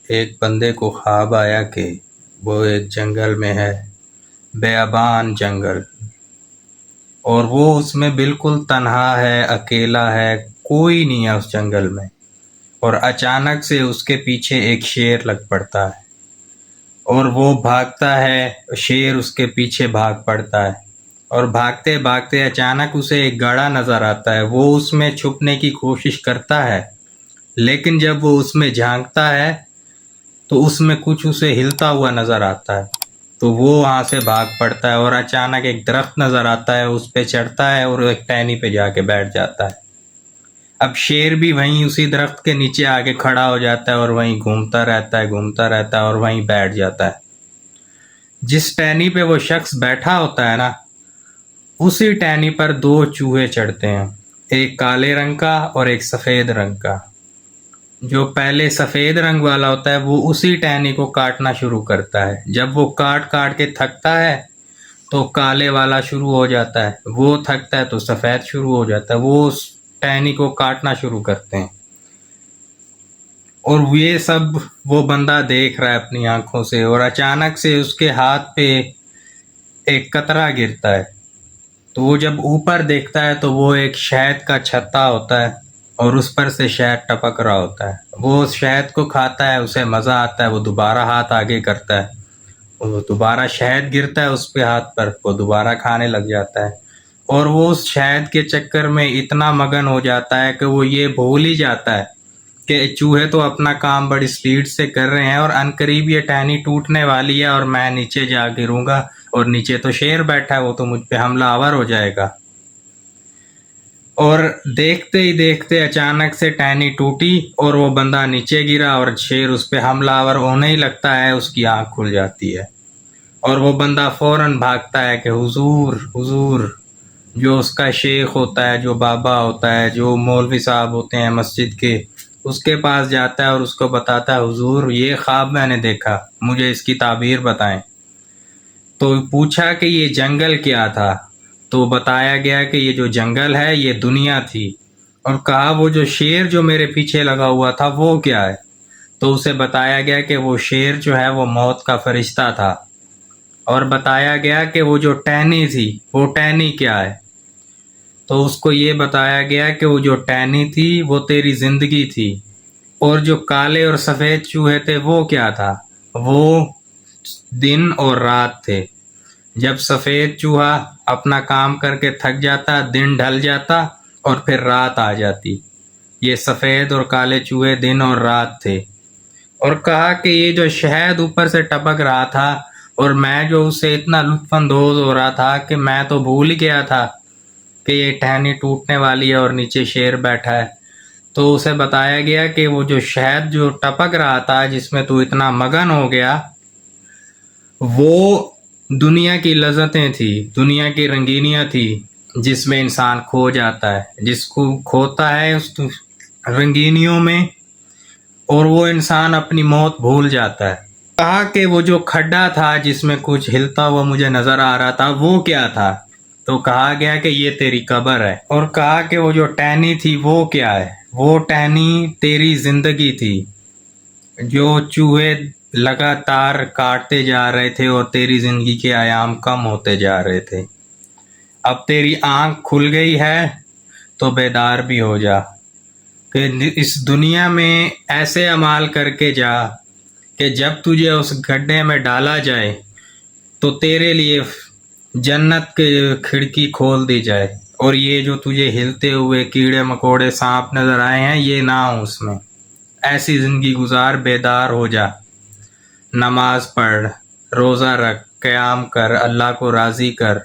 ایک بندے کو خواب آیا کہ وہ ایک جنگل میں ہے، بیابان جنگل، اور وہ اس میں بالکل تنہا ہے، اکیلا ہے، کوئی نہیں ہے اس جنگل میں۔ اور اچانک سے اس کے پیچھے ایک شیر لگ پڑتا ہے اور وہ بھاگتا ہے، شیر اس کے پیچھے بھاگ پڑتا ہے، اور بھاگتے بھاگتے اچانک اسے ایک گڑھا نظر آتا ہے۔ وہ اس میں چھپنے کی کوشش کرتا ہے، لیکن جب وہ اس میں جھانکتا ہے تو اس میں کچھ اسے ہلتا ہوا نظر آتا ہے، تو وہ وہاں سے بھاگ پڑتا ہے، اور اچانک ایک درخت نظر آتا ہے، اس پہ چڑھتا ہے اور ایک ٹہنی پہ جا کے بیٹھ جاتا ہے۔ اب شیر بھی وہیں اسی درخت کے نیچے آ کے کھڑا ہو جاتا ہے اور وہیں گھومتا رہتا ہے اور وہیں بیٹھ جاتا ہے۔ جس ٹہنی پہ وہ شخص بیٹھا ہوتا ہے نا، اسی ٹہنی پر دو چوہے چڑھتے ہیں، ایک کالے رنگ کا اور ایک سفید رنگ کا۔ جو پہلے سفید رنگ والا ہوتا ہے وہ اسی ٹہنی کو کاٹنا شروع کرتا ہے۔ جب وہ کاٹ کاٹ کے تھکتا ہے تو کالے والا شروع ہو جاتا ہے، وہ تھکتا ہے تو سفید شروع ہو جاتا ہے، وہ اس ٹہنی کو کاٹنا شروع کرتے ہیں۔ اور یہ سب وہ بندہ دیکھ رہا ہے اپنی آنکھوں سے، اور اچانک سے اس کے ہاتھ پہ ایک قطرہ گرتا ہے، تو وہ جب اوپر دیکھتا ہے تو وہ ایک شہد کا چھتا ہوتا ہے اور اس پر سے شہد ٹپک رہا ہوتا ہے۔ وہ اس شہد کو کھاتا ہے، اسے مزہ آتا ہے، وہ دوبارہ ہاتھ آگے کرتا ہے، وہ دوبارہ شہد گرتا ہے اس پہ ہاتھ پر، وہ دوبارہ کھانے لگ جاتا ہے، اور وہ اس شہد کے چکر میں اتنا مگن ہو جاتا ہے کہ وہ یہ بھول ہی جاتا ہے کہ چوہے تو اپنا کام بڑی سپیڈ سے کر رہے ہیں اور عنقریب یہ ٹہنی ٹوٹنے والی ہے اور میں نیچے جا گروں گا، اور نیچے تو شیر بیٹھا ہے، وہ تو مجھ پہ حملہ آور ہو جائے گا۔ اور دیکھتے ہی دیکھتے اچانک سے ٹہنی ٹوٹی اور وہ بندہ نیچے گرا اور شیر اس پہ حملہ آور ہونے ہی لگتا ہے، اس کی آنکھ کھل جاتی ہے اور وہ بندہ فوراً بھاگتا ہے کہ حضور حضور، جو اس کا شیخ ہوتا ہے، جو بابا ہوتا ہے، جو مولوی صاحب ہوتے ہیں مسجد کے، اس کے پاس جاتا ہے اور اس کو بتاتا ہے حضور یہ خواب میں نے دیکھا، مجھے اس کی تعبیر بتائیں۔ تو پوچھا کہ یہ جنگل کیا تھا، تو بتایا گیا کہ یہ جو جنگل ہے یہ دنیا تھی، اور کہا وہ جو شیر جو میرے پیچھے لگا ہوا تھا وہ کیا ہے، تو اسے بتایا گیا کہ وہ شیر جو ہے وہ موت کا فرشتہ تھا، اور بتایا گیا کہ وہ جو ٹہنی تھی وہ ٹہنی کیا ہے، تو اس کو یہ بتایا گیا کہ وہ جو ٹہنی تھی وہ تیری زندگی تھی، اور جو کالے اور سفید چوہے تھے وہ کیا تھا، وہ دن اور رات تھے۔ جب سفید چوہا اپنا کام کر کے تھک جاتا، دن ڈھل جاتا اور پھر رات آ جاتی، یہ سفید اور کالے چوہے دن اور رات تھے۔ اور کہا کہ یہ جو شہد اوپر سے ٹپک رہا تھا اور میں جو اس سے اتنا لطف اندوز ہو رہا تھا کہ میں تو بھول ہی گیا تھا کہ یہ ٹہنی ٹوٹنے والی ہے اور نیچے شیر بیٹھا ہے، تو اسے بتایا گیا کہ وہ جو شہد جو ٹپک رہا تھا جس میں تو اتنا مگن ہو گیا، وہ دنیا کی لذتیں تھی، دنیا کی رنگینیاں تھی، جس میں انسان کھو جاتا ہے، جس کو کھوتا ہے اس رنگینیوں میں، اور وہ انسان اپنی موت بھول جاتا ہے۔ کہا کہ وہ جو کھڈا تھا جس میں کچھ ہلتا ہوا مجھے نظر آ رہا تھا وہ کیا تھا، تو کہا گیا کہ یہ تیری قبر ہے، اور کہا کہ وہ جو ٹہنی تھی وہ کیا ہے، وہ ٹہنی تیری زندگی تھی، جو چوہے لگاتار کاٹتے جا رہے تھے اور تیری زندگی کے ایام کم ہوتے جا رہے تھے۔ اب تیری آنکھ کھل گئی ہے تو بیدار بھی ہو جا، کہ اس دنیا میں ایسے اعمال کر کے جا کہ جب تجھے اس گڈھے میں ڈالا جائے تو تیرے لیے جنت کے کھڑکی کھول دی جائے، اور یہ جو تجھے ہلتے ہوئے کیڑے مکوڑے سانپ نظر آئے ہیں یہ نہ ہو اس میں۔ ایسی زندگی گزار، بیدار ہو جا، نماز پڑھ، روزہ رکھ، قیام کر، اللہ کو راضی کر،